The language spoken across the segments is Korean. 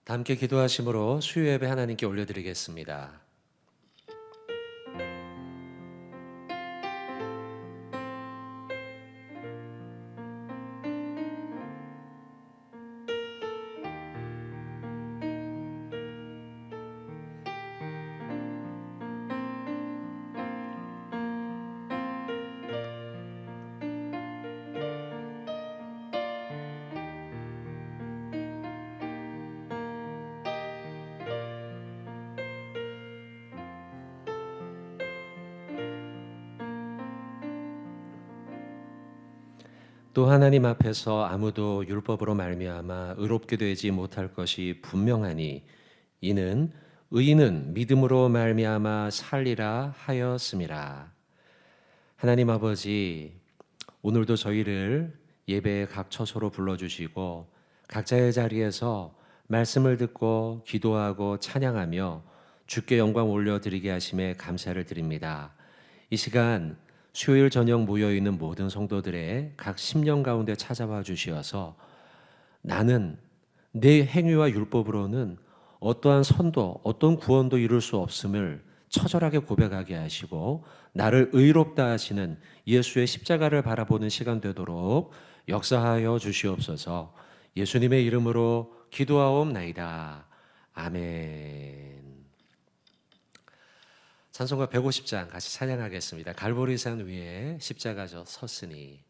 다 함께 기도하심으로 수요 예배 하나님께 올려드리겠습니다. 또 하나님 앞에서 아무도 율법으로 말미암아 의롭게 되지 못할 것이 분명하니 이는 의인은 믿음으로 말미암아 살리라 하였음이라. 하나님 아버지, 오늘도 저희를 예배의 각 처소로 불러주시고 각자의 자리에서 말씀을 듣고 기도하고 찬양하며 주께 영광 올려드리게 하심에 감사를 드립니다. 이 시간 수요일 저녁 모여있는 모든 성도들의 각 심령 가운데 찾아와 주시어서 나는 내 행위와 율법으로는 어떠한 선도, 어떤 구원도 이룰 수 없음을 처절하게 고백하게 하시고 나를 의롭다 하시는 예수의 십자가를 바라보는 시간 되도록 역사하여 주시옵소서. 예수님의 이름으로 기도하옵나이다. 아멘. 찬송가 150장 같이 찬양하겠습니다. 갈보리산 위에 십자가 져 섰으니.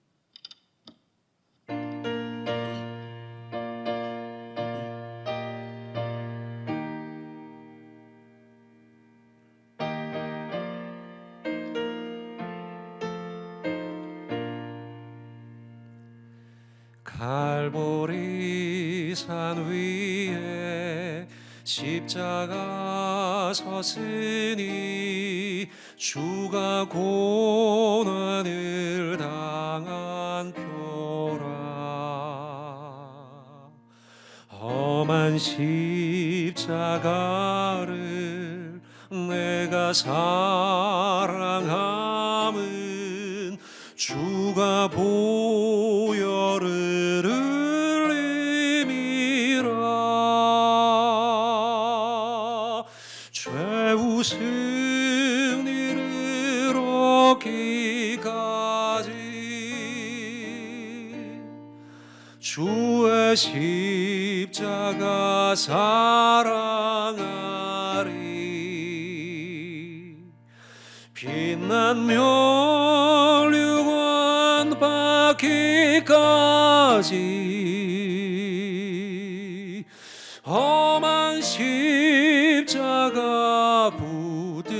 갈보리산 위에 십자가 섰으니 주가 고난을 당한 표라. 험한 십자가를 내가 사랑함은 주가 보혈을 흘림이라. 죄우 승리를 얻기까지 주의 십자가 사랑하리. 빛난 멸류관 받기까지 험한 십자가 붙들겠네.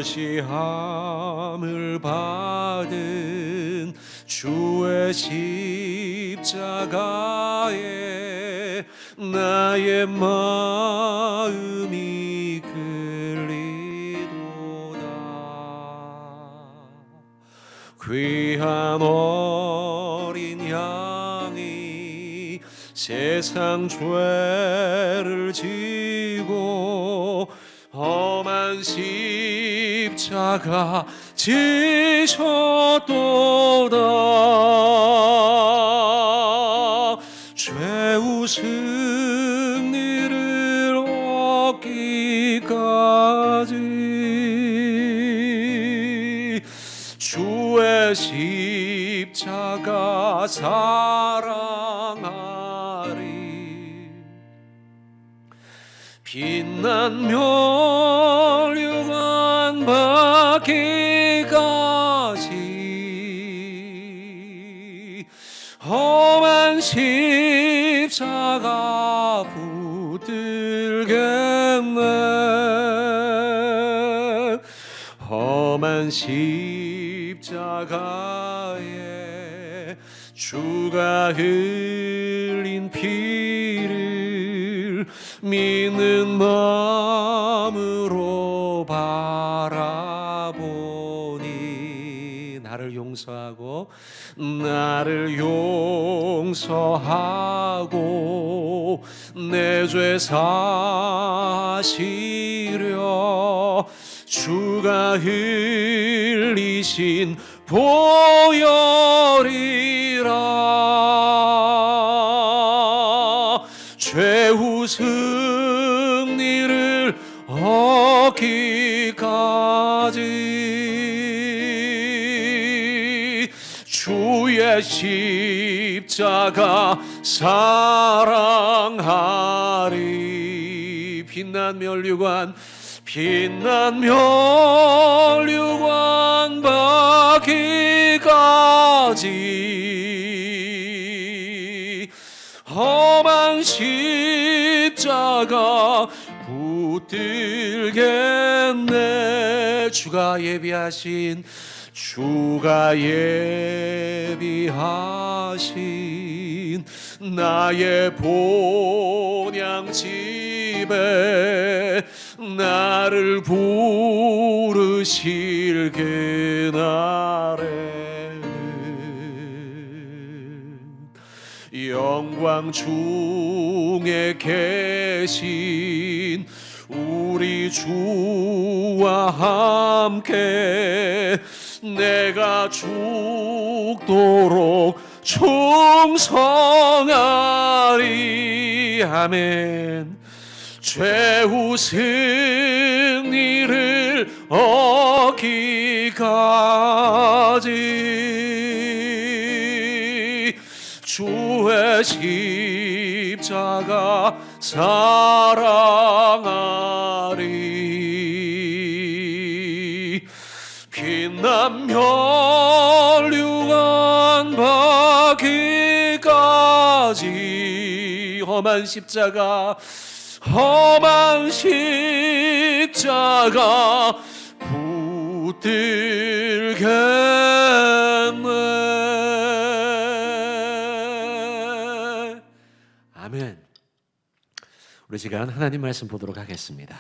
멸시함을 받은 주의 십자가에 나의 마음이 끌리도다. 귀한 어린 양이 세상 죄를 지고 험한 십자가 지셨도다. 죄우 승리를 얻기까지 주의 십자가 사랑하리. 빛난 멸류관 받기까지 험한 십자가 붙들겠네. 험한 십자가에 주가 흘린 피를 믿는 마음으로 바라보니 나를 용서하고 내 죄 사시려 주가 흘리신 보여리라. 최후 승리를 얻기까지 주의 십자가 사랑하리. 빛난 면류관 받기까지 험한 십자가 붙들겠네. 주가 예비하신 나의 본향 집에 나를 부르실 그날에는 영광 중에 계신 우리 주와 함께 내가 죽도록 충성하리. 아멘. 최후 승리를 얻기까지 주의 십자가 사랑하리. 빛난 면류관 받기까지 험한 십자가 붙들겠네. 아멘. 우리 시간 하나님 말씀 보도록 하겠습니다.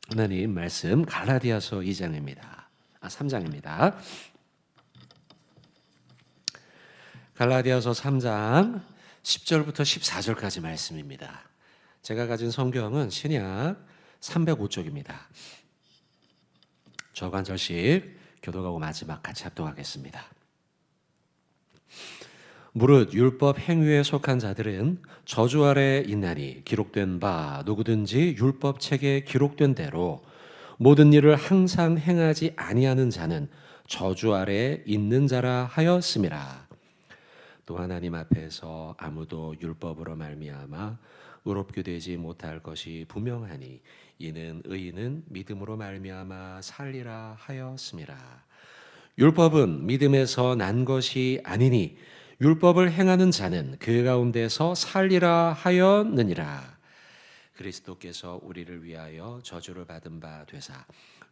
하나님 말씀 갈라디아서 3장입니다. 갈라디아서 3장 10절부터 14절까지 말씀입니다. 제가 가진 성경은 신약 305쪽입니다. 저간 절씩 교독하고 마지막 같이 합독하겠습니다. 무릇 율법 행위에 속한 자들은 저주 아래 있나니 기록된 바 누구든지 율법 책에 기록된 대로 모든 일을 항상 행하지 아니하는 자는 저주 아래 있는 자라 하였음이라. 또 하나님 앞에서 아무도 율법으로 말미암아 의롭게 되지 못할 것이 분명하니 이는 의인은 믿음으로 말미암아 살리라 하였음이라. 율법은 믿음에서 난 것이 아니니 율법을 행하는 자는 그 가운데서 살리라 하였느니라. 그리스도께서 우리를 위하여 저주를 받은 바 되사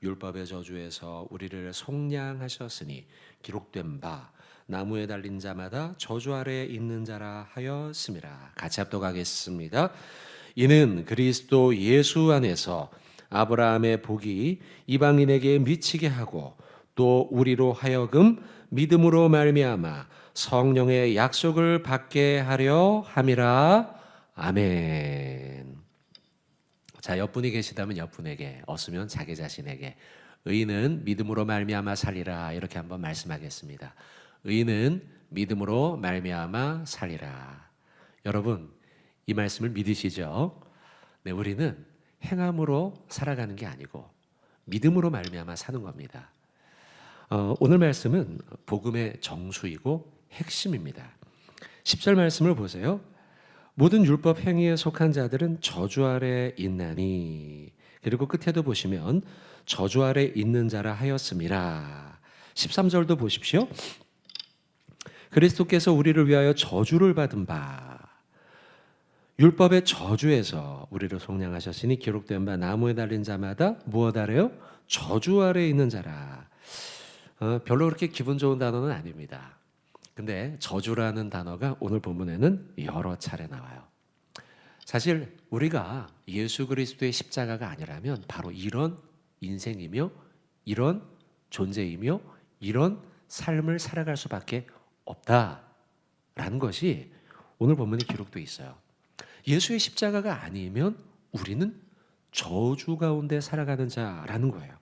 율법의 저주에서 우리를 속량하셨으니 기록된 바 나무에 달린 자마다 저주 아래에 있는 자라 하였음이라. 같이 합독하겠습니다. 이는 그리스도 예수 안에서 아브라함의 복이 이방인에게 미치게 하고 또 우리로 하여금 믿음으로 말미암아 성령의 약속을 받게 하려 함이라. 아멘. 자, 옆분이 계시다면 옆분에게, 없으면 자기 자신에게 의인은 믿음으로 말미암아 살리라 이렇게 한번 말씀하겠습니다. 의인은 믿음으로 말미암아 살리라. 여러분, 이 말씀을 믿으시죠? 네, 우리는 행함으로 살아가는 게 아니고 믿음으로 말미암아 사는 겁니다. 오늘 말씀은 복음의 정수이고 핵심입니다. 10절 말씀을 보세요. 모든 율법 행위에 속한 자들은 저주 아래 있나니. 그리고 끝에도 보시면 저주 아래 있는 자라 하였음이라. 13절도 보십시오. 그리스도께서 우리를 위하여 저주를 받은 바 율법의 저주에서 우리를 속량하셨으니 기록된 바 나무에 달린 자마다 무엇 아래요? 저주 아래 있는 자라. 별로 그렇게 기분 좋은 단어는 아닙니다. 근데 저주라는 단어가 오늘 본문에는 여러 차례 나와요. 사실 우리가 예수 그리스도의 십자가가 아니라면 바로 이런 인생이며 이런 존재이며 이런 삶을 살아갈 수밖에 없다라는 것이 오늘 본문에 기록되어 있어요. 예수의 십자가가 아니면 우리는 저주 가운데 살아가는 자라는 거예요.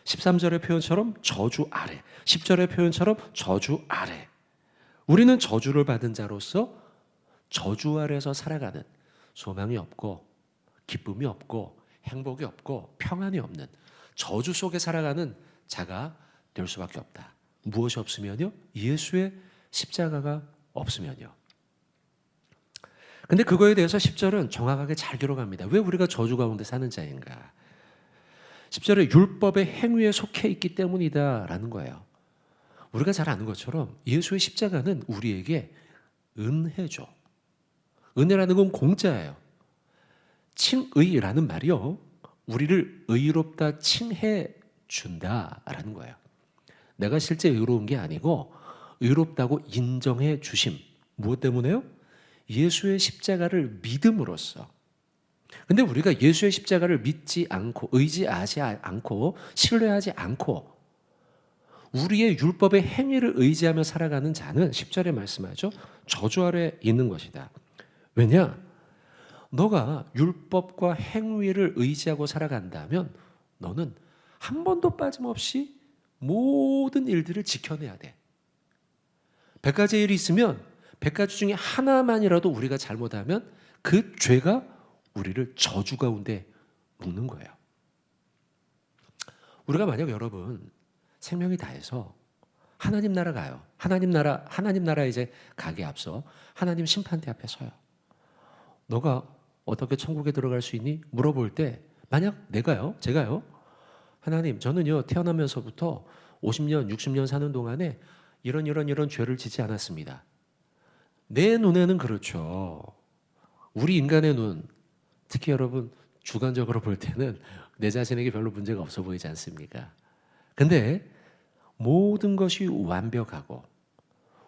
13절의 표현처럼 저주 아래, 10절의 표현처럼 저주 아래. 우리는 저주를 받은 자로서 저주 아래에서 살아가는, 소망이 없고 기쁨이 없고 행복이 없고 평안이 없는 저주 속에 살아가는 자가 될 수밖에 없다. 무엇이 없으면요? 예수의 십자가가 없으면요. 근데 그거에 대해서 10절은 정확하게 잘 기록합니다. 왜 우리가 저주 가운데 사는 자인가? 10절에 율법의 행위에 속해 있기 때문이다라는 거예요. 우리가 잘 아는 것처럼 예수의 십자가는 우리에게 은혜죠. 은혜라는 건 공짜예요. 칭의라는 말이요, 우리를 의롭다 칭해 준다라는 거예요. 내가 실제 의로운 게 아니고 의롭다고 인정해 주심. 무엇 때문에요? 예수의 십자가를 믿음으로써. 근데 우리가 예수의 십자가를 믿지 않고 의지하지 않고 신뢰하지 않고 우리의 율법의 행위를 의지하며 살아가는 자는 10절에 말씀하죠. 저주 아래 있는 것이다. 왜냐? 너가 율법과 행위를 의지하고 살아간다면 너는 한 번도 빠짐없이 모든 일들을 지켜내야 돼. 100가지 일이 있으면 100가지 중에 하나만이라도 우리가 잘못하면 그 죄가 우리를 저주 가운데 묶는 거예요. 우리가 만약 여러분 생명이 다해서 하나님 나라 가요. 하나님 나라 이제 가기 앞서 하나님 심판대 앞에 서요. 너가 어떻게 천국에 들어갈 수 있니? 물어볼 때 만약 제가요. 하나님, 저는요 태어나면서부터 50년, 60년 사는 동안에 이런 죄를 짓지 않았습니다. 내 눈에는 그렇죠. 우리 인간의 눈, 특히 여러분 주관적으로 볼 때는 내 자신에게 별로 문제가 없어 보이지 않습니까? 근데 모든 것이 완벽하고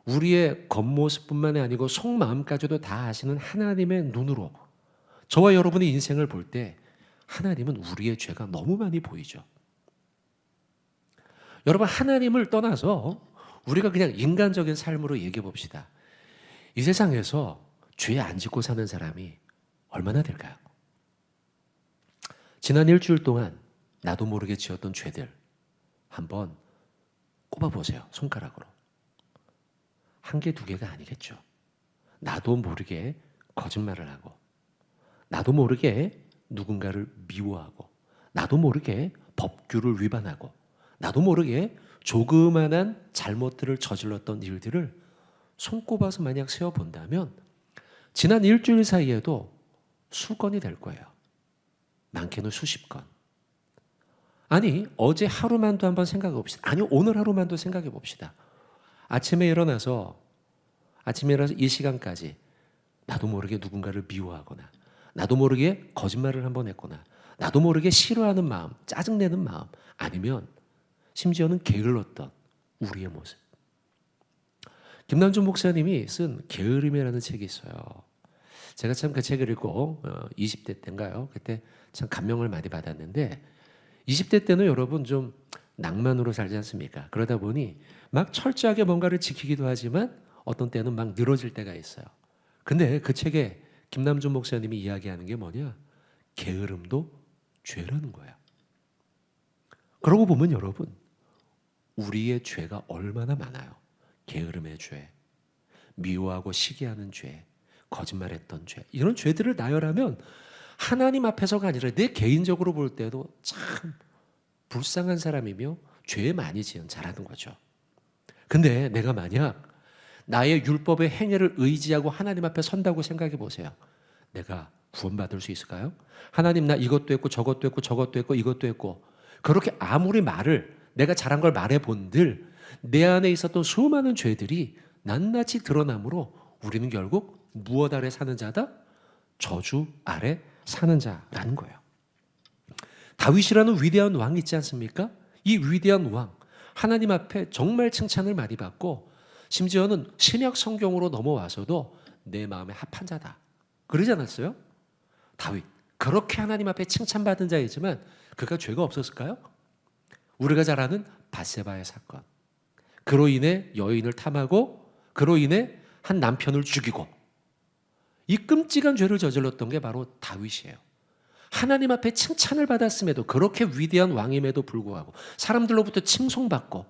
우리의 겉모습뿐만이 아니고 속마음까지도 다 아시는 하나님의 눈으로 저와 여러분의 인생을 볼 때 하나님은 우리의 죄가 너무 많이 보이죠. 여러분, 하나님을 떠나서 우리가 그냥 인간적인 삶으로 얘기해 봅시다. 이 세상에서 죄 안 짓고 사는 사람이 얼마나 될까요? 지난 일주일 동안 나도 모르게 지었던 죄들 한번 꼽아보세요. 손가락으로. 한 개, 두 개가 아니겠죠. 나도 모르게 거짓말을 하고, 나도 모르게 누군가를 미워하고, 나도 모르게 법규를 위반하고, 나도 모르게 조그만한 잘못들을 저질렀던 일들을 손꼽아서 만약 세어본다면 지난 일주일 사이에도 수건이 될 거예요. 많게는 수십 건. 아니, 어제 하루만도 한번 생각해 봅시다. 아니, 오늘 하루만도 생각해 봅시다. 아침에 일어나서 이 시간까지 나도 모르게 누군가를 미워하거나, 나도 모르게 거짓말을 한번 했거나, 나도 모르게 싫어하는 마음, 짜증내는 마음, 아니면 심지어는 게을렀던 우리의 모습. 김남준 목사님이 쓴 게으름이라는 책이 있어요. 제가 참 그 책을 읽고 20대 때인가요? 그때 참 감명을 많이 받았는데, 20대 때는 여러분 좀 낭만으로 살지 않습니까? 그러다 보니 막 철저하게 뭔가를 지키기도 하지만 어떤 때는 막 늘어질 때가 있어요. 근데 그 책에 김남준 목사님이 이야기하는 게 뭐냐? 게으름도 죄라는 거야. 그러고 보면 여러분, 우리의 죄가 얼마나 많아요. 게으름의 죄, 미워하고 시기하는 죄, 거짓말했던 죄, 이런 죄들을 나열하면 하나님 앞에서가 아니라 내 개인적으로 볼 때도 참 불쌍한 사람이며 죄 많이 지은 자라는 거죠. 근데 내가 만약 나의 율법의 행위를 의지하고 하나님 앞에 선다고 생각해 보세요. 내가 구원받을 수 있을까요? 하나님, 나 이것도 했고 저것도 했고 저것도 했고 이것도 했고, 그렇게 아무리 내가 잘한 걸 말해 본들 내 안에 있었던 수많은 죄들이 낱낱이 드러나므로 우리는 결국 무엇 아래 사는 자다? 저주 아래 사는 자라는 거예요. 다윗이라는 위대한 왕 있지 않습니까? 이 위대한 왕, 하나님 앞에 정말 칭찬을 많이 받고 심지어는 신약 성경으로 넘어와서도 내 마음에 합한 자다, 그러지 않았어요? 다윗, 그렇게 하나님 앞에 칭찬받은 자이지만 그가 죄가 없었을까요? 우리가 잘 아는 밧세바의 사건, 그로 인해 여인을 탐하고 그로 인해 한 남편을 죽이고, 이 끔찍한 죄를 저질렀던 게 바로 다윗이에요. 하나님 앞에 칭찬을 받았음에도, 그렇게 위대한 왕임에도 불구하고 사람들로부터 칭송받고,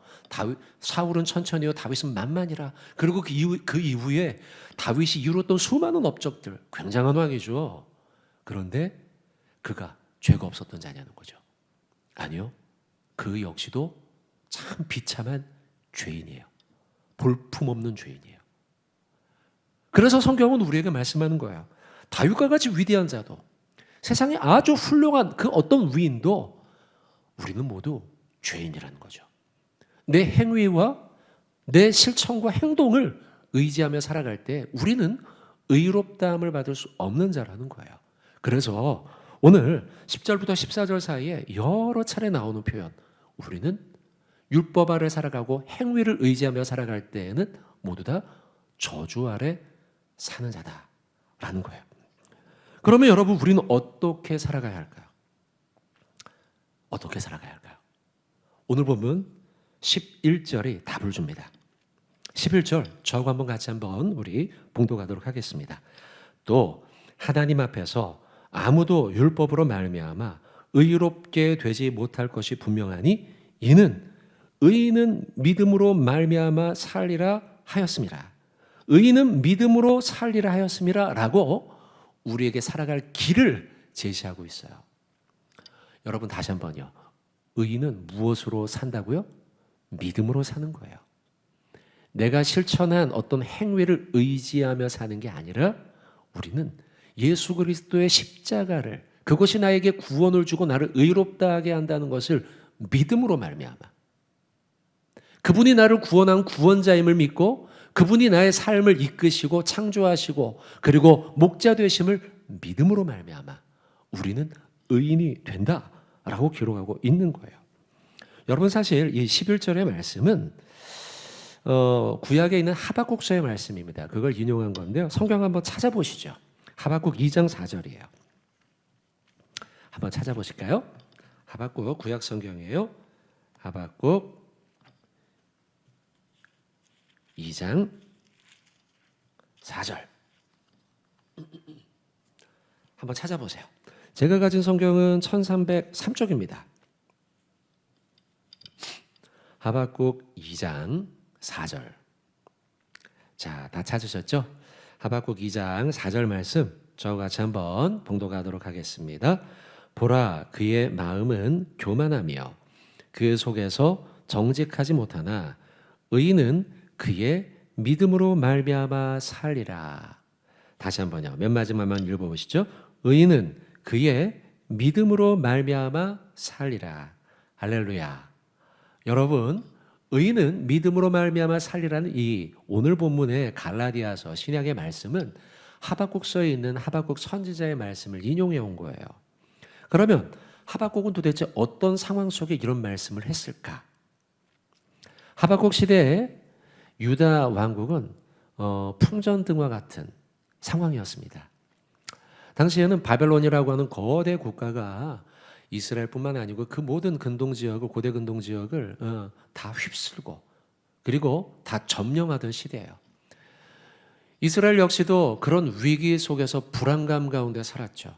사울은 천천히요 다윗은 만만이라. 그리고 그 이후에 다윗이 이루었던 수많은 업적들, 굉장한 왕이죠. 그런데 그가 죄가 없었던 자냐는 거죠. 아니요, 그 역시도 참 비참한 죄인이에요. 볼품없는 죄인이에요. 그래서 성경은 우리에게 말씀하는 거예요. 다윗과 같이 위대한 자도, 세상에 아주 훌륭한 그 어떤 위인도 우리는 모두 죄인이라는 거죠. 내 행위와 내 실천과 행동을 의지하며 살아갈 때 우리는 의롭다함을 받을 수 없는 자라는 거예요. 그래서 오늘 10절부터 14절 사이에 여러 차례 나오는 표현, 우리는 율법 아래 살아가고 행위를 의지하며 살아갈 때에는 모두 다 저주 아래 사는 자다라는 거예요. 그러면 여러분, 우리는 어떻게 살아가야 할까요? 어떻게 살아가야 할까요? 오늘 보면 11절이 답을 줍니다. 11절 저하고 한번 우리 봉독하도록 하겠습니다. 또 하나님 앞에서 아무도 율법으로 말미암아 의롭게 되지 못할 것이 분명하니 이는 의인은 믿음으로 말미암아 살리라 하였습니다. 의인은 믿음으로 살리라 하였습니다 라고 우리에게 살아갈 길을 제시하고 있어요. 여러분, 다시 한번요. 의인은 무엇으로 산다고요? 믿음으로 사는 거예요. 내가 실천한 어떤 행위를 의지하며 사는 게 아니라 우리는 예수 그리스도의 십자가를, 그것이 나에게 구원을 주고 나를 의롭다 하게 한다는 것을 믿음으로 말미암아, 그분이 나를 구원한 구원자임을 믿고 그분이 나의 삶을 이끄시고 창조하시고 그리고 목자 되심을 믿음으로 말미암아 우리는 의인이 된다라고 기록하고 있는 거예요. 여러분, 사실 이 11절의 말씀은 구약에 있는 하박국서의 말씀입니다. 그걸 인용한 건데요. 성경 한번 찾아보시죠. 하박국 2장 4절이에요. 한번 찾아보실까요? 하박국 구약 성경이에요. 하박국 2장 4절 한번 찾아보세요. 제가 가진 성경은 1303쪽입니다. 하박국 2장 4절. 자, 다 찾으셨죠? 하박국 2장 4절 말씀 저와 같이 한번 봉독하도록 하겠습니다. 보라, 그의 마음은 교만하며 그 속에서 정직하지 못하나 의인은 그의 믿음으로 말미암아 살리라. 다시 한번요. 맨 마지막만 읽어보시죠. 의인은 그의 믿음으로 말미암아 살리라. 할렐루야. 여러분, 의인은 믿음으로 말미암아 살리라는 이 오늘 본문의 갈라디아서 신약의 말씀은 하박국서에 있는 하박국 선지자의 말씀을 인용해 온 거예요. 그러면 하박국은 도대체 어떤 상황 속에 이런 말씀을 했을까? 하박국 시대에 유다 왕국은 풍전등화 같은 상황이었습니다. 당시에는 바벨론이라고 하는 거대 국가가 이스라엘뿐만 아니고 그 모든 근동 지역을, 고대 근동 지역을 다 휩쓸고 그리고 다 점령하던 시대예요. 이스라엘 역시도 그런 위기 속에서 불안감 가운데 살았죠.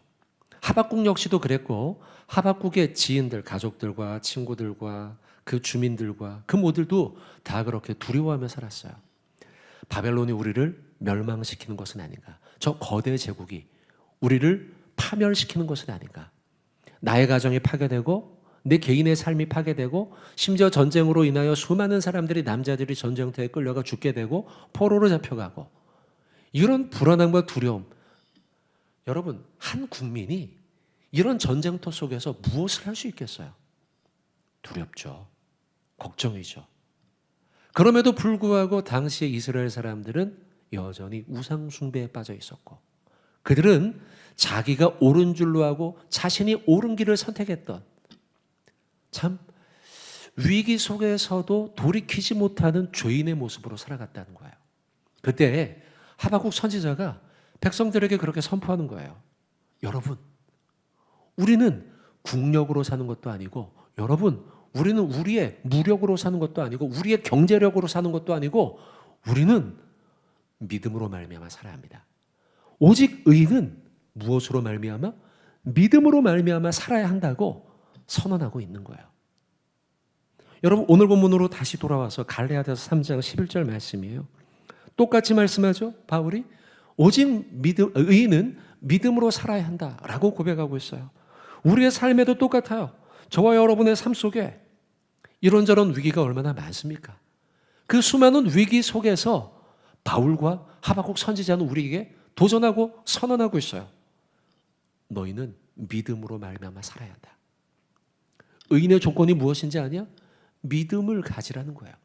하박국 역시도 그랬고 하박국의 지인들, 가족들과 친구들과 그 주민들과 그 모두도 다 그렇게 두려워하며 살았어요. 바벨론이 우리를 멸망시키는 것은 아닌가? 저 거대 제국이 우리를 파멸시키는 것은 아닌가? 나의 가정이 파괴되고 내 개인의 삶이 파괴되고 심지어 전쟁으로 인하여 수많은 사람들이, 남자들이 전쟁터에 끌려가 죽게 되고 포로로 잡혀가고, 이런 불안함과 두려움. 여러분, 한 국민이 이런 전쟁터 속에서 무엇을 할 수 있겠어요? 두렵죠. 걱정이죠. 그럼에도 불구하고 당시에 이스라엘 사람들은 여전히 우상 숭배에 빠져 있었고, 그들은 자기가 옳은 줄로 하고 자신이 옳은 길을 선택했던, 참 위기 속에서도 돌이키지 못하는 죄인의 모습으로 살아갔다는 거예요. 그때 하박국 선지자가 백성들에게 그렇게 선포하는 거예요. 여러분, 우리는 국력으로 사는 것도 아니고, 여러분, 우리는 우리의 무력으로 사는 것도 아니고, 우리의 경제력으로 사는 것도 아니고, 우리는 믿음으로 말미암아 살아야 합니다. 오직 의인은 무엇으로 말미암아? 믿음으로 말미암아 살아야 한다고 선언하고 있는 거예요. 여러분, 오늘 본문으로 다시 돌아와서 갈라디아서 3장 11절 말씀이에요. 똑같이 말씀하죠. 바울이 오직 의인은 믿음으로 살아야 한다라고 고백하고 있어요. 우리의 삶에도 똑같아요. 저와 여러분의 삶 속에 이런저런 위기가 얼마나 많습니까? 그 수많은 위기 속에서 바울과 하박국 선지자는 우리에게 도전하고 선언하고 있어요. 너희는 믿음으로 말미암아 살아야 한다. 의인의 조건이 무엇인지 아냐? 믿음을 가지라는 거예요.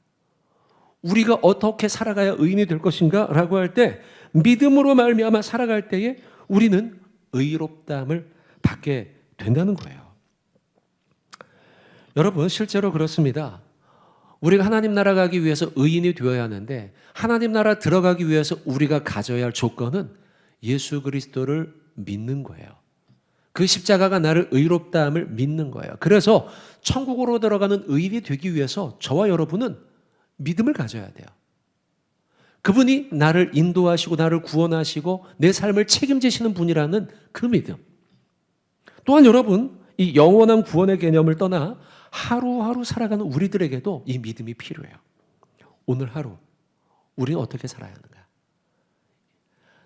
우리가 어떻게 살아가야 의인이 될 것인가? 라고 할 때 믿음으로 말미암아 살아갈 때에 우리는 의롭다함을 받게 된다는 거예요. 여러분, 실제로 그렇습니다. 우리가 하나님 나라 가기 위해서 의인이 되어야 하는데 하나님 나라 들어가기 위해서 우리가 가져야 할 조건은 예수 그리스도를 믿는 거예요. 그 십자가가 나를 의롭다함을 믿는 거예요. 그래서 천국으로 들어가는 의인이 되기 위해서 저와 여러분은 믿음을 가져야 돼요. 그분이 나를 인도하시고 나를 구원하시고 내 삶을 책임지시는 분이라는 그 믿음. 또한 여러분, 이 영원한 구원의 개념을 떠나 하루하루 살아가는 우리들에게도 이 믿음이 필요해요. 오늘 하루 우리는 어떻게 살아야 하는가?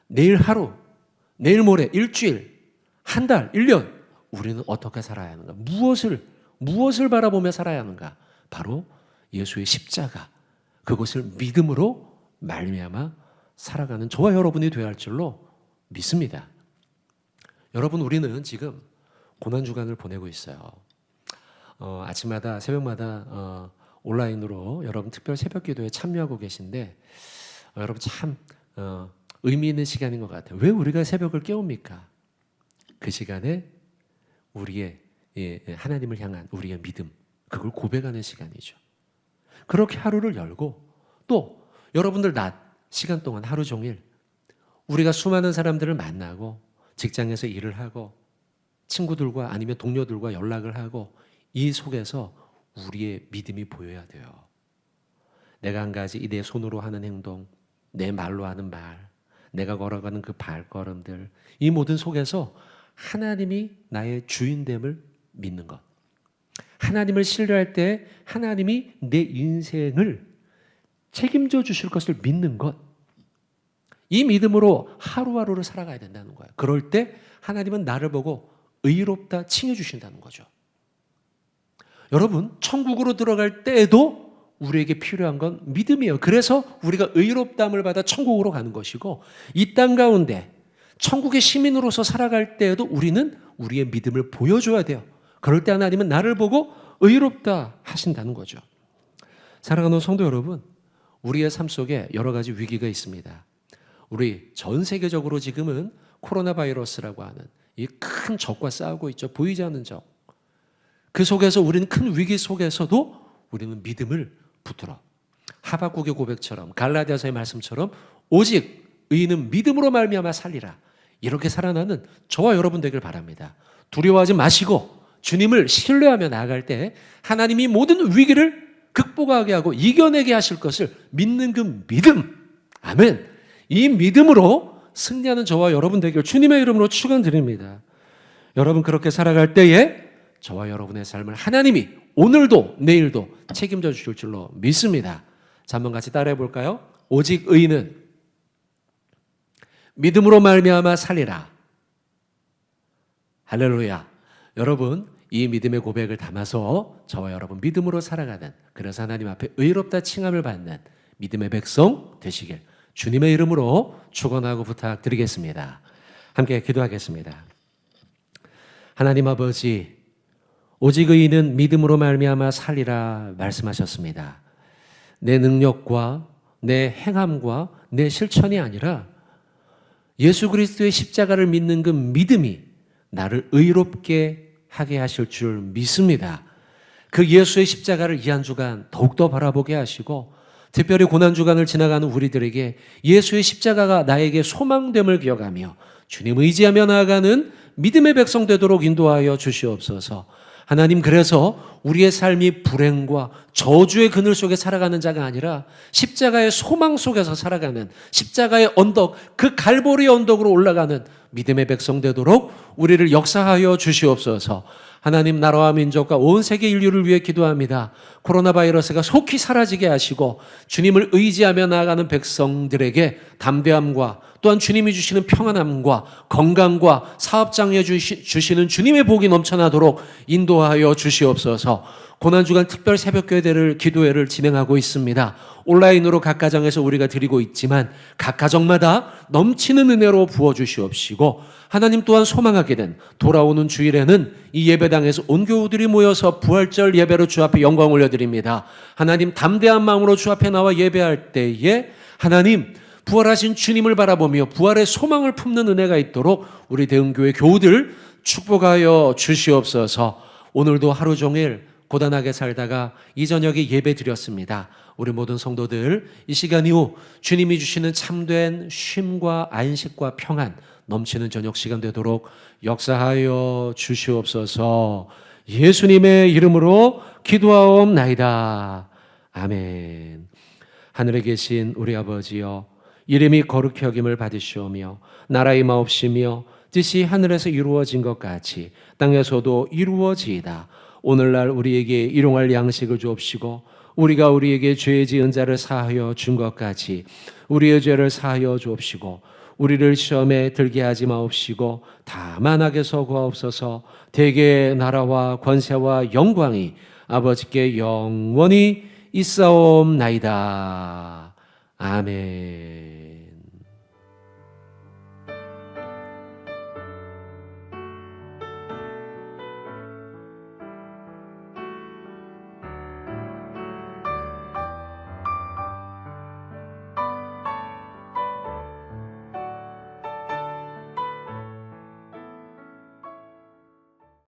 내일 하루, 내일 모레, 일주일, 한 달, 1년 우리는 어떻게 살아야 하는가? 무엇을 바라보며 살아야 하는가? 바로 예수의 십자가, 그것을 믿음으로 말미암아 살아가는 저와 여러분이 되어야 할 줄로 믿습니다. 여러분, 우리는 지금 고난주간을 보내고 있어요. 아침마다 새벽마다 온라인으로 여러분 특별 새벽 기도에 참여하고 계신데 여러분 참 의미 있는 시간인 것 같아요. 왜 우리가 새벽을 깨웁니까? 그 시간에 우리의 하나님을 향한 우리의 믿음, 그걸 고백하는 시간이죠. 그렇게 하루를 열고 또 여러분들 낮 시간 동안 하루 종일 우리가 수많은 사람들을 만나고 직장에서 일을 하고 친구들과 아니면 동료들과 연락을 하고 이 속에서 우리의 믿음이 보여야 돼요. 내가 한 가지 내 손으로 하는 행동, 내 말로 하는 말, 내가 걸어가는 그 발걸음들, 이 모든 속에서 하나님이 나의 주인됨을 믿는 것. 하나님을 신뢰할 때 하나님이 내 인생을 책임져 주실 것을 믿는 것. 이 믿음으로 하루하루를 살아가야 된다는 거예요. 그럴 때 하나님은 나를 보고 의롭다 칭해 주신다는 거죠. 여러분, 천국으로 들어갈 때에도 우리에게 필요한 건 믿음이에요. 그래서 우리가 의롭다함을 받아 천국으로 가는 것이고 이 땅 가운데 천국의 시민으로서 살아갈 때에도 우리는 우리의 믿음을 보여줘야 돼요. 그럴 때 하나님은 나를 보고 의롭다 하신다는 거죠. 사랑하는 성도 여러분, 우리의 삶 속에 여러 가지 위기가 있습니다. 우리 전 세계적으로 지금은 코로나 바이러스라고 하는 이 큰 적과 싸우고 있죠. 보이지 않는 적. 그 속에서 우리는 큰 위기 속에서도 우리는 믿음을 붙들어 하박국의 고백처럼 갈라디아서의 말씀처럼 오직 의인은 믿음으로 말미암아 살리라. 이렇게 살아나는 저와 여러분 되길 바랍니다. 두려워하지 마시고 주님을 신뢰하며 나아갈 때 하나님이 모든 위기를 극복하게 하고 이겨내게 하실 것을 믿는 그 믿음. 아멘. 이 믿음으로 승리하는 저와 여러분 되길 주님의 이름으로 축원드립니다. 여러분 그렇게 살아갈 때에 저와 여러분의 삶을 하나님이 오늘도 내일도 책임져 주실 줄로 믿습니다. 자, 한번 같이 따라해 볼까요? 오직 의인은 믿음으로 말미암아 살리라. 할렐루야. 여러분, 이 믿음의 고백을 담아서 저와 여러분 믿음으로 살아가는, 그래서 하나님 앞에 의롭다 칭함을 받는 믿음의 백성 되시길 주님의 이름으로 축원하고 부탁드리겠습니다. 함께 기도하겠습니다. 하나님 아버지, 오직 의인은 믿음으로 말미암아 살리라 말씀하셨습니다. 내 능력과 내 행함과 내 실천이 아니라 예수 그리스도의 십자가를 믿는 그 믿음이 나를 의롭게 하게 하실 줄 믿습니다. 그 예수의 십자가를 이 한 주간 더욱더 바라보게 하시고 특별히 고난주간을 지나가는 우리들에게 예수의 십자가가 나에게 소망됨을 기억하며 주님 의지하며 나아가는 믿음의 백성 되도록 인도하여 주시옵소서. 하나님, 그래서 우리의 삶이 불행과 저주의 그늘 속에 살아가는 자가 아니라 십자가의 소망 속에서 살아가는, 십자가의 언덕, 그 갈보리 언덕으로 올라가는 믿음의 백성 되도록 우리를 역사하여 주시옵소서. 하나님, 나라와 민족과 온 세계 인류를 위해 기도합니다. 코로나 바이러스가 속히 사라지게 하시고 주님을 의지하며 나아가는 백성들에게 담대함과 또한 주님이 주시는 평안함과 건강과 사업장에 주시는 주님의 복이 넘쳐나도록 인도하여 주시옵소서. 고난주간 특별 새벽교회를 기도회를 진행하고 있습니다. 온라인으로 각 가정에서 우리가 드리고 있지만 각 가정마다 넘치는 은혜로 부어주시옵시고, 하나님 또한 소망하게 된 돌아오는 주일에는 이 예배당에서 온 교우들이 모여서 부활절 예배로 주 앞에 영광 올려드립니다. 하나님, 담대한 마음으로 주 앞에 나와 예배할 때에 하나님, 부활하신 주님을 바라보며 부활의 소망을 품는 은혜가 있도록 우리 대흥교회 교우들 축복하여 주시옵소서. 오늘도 하루 종일 고단하게 살다가 이 저녁에 예배 드렸습니다. 우리 모든 성도들 이 시간 이후 주님이 주시는 참된 쉼과 안식과 평안 넘치는 저녁 시간 되도록 역사하여 주시옵소서. 예수님의 이름으로 기도하옵나이다. 아멘. 하늘에 계신 우리 아버지여, 이름이 거룩히 여김을 받으시오며 나라의 마옵시며 뜻이 하늘에서 이루어진 것 같이 땅에서도 이루어지이다. 오늘날 우리에게 일용할 양식을 주옵시고 우리가 우리에게 죄 지은 자를 사하여 준 것 같이 우리의 죄를 사하여 주옵시고 우리를 시험에 들게 하지 마옵시고 다만 악에서 구하옵소서. 대개의 나라와 권세와 영광이 아버지께 영원히 있사옵나이다. 아멘.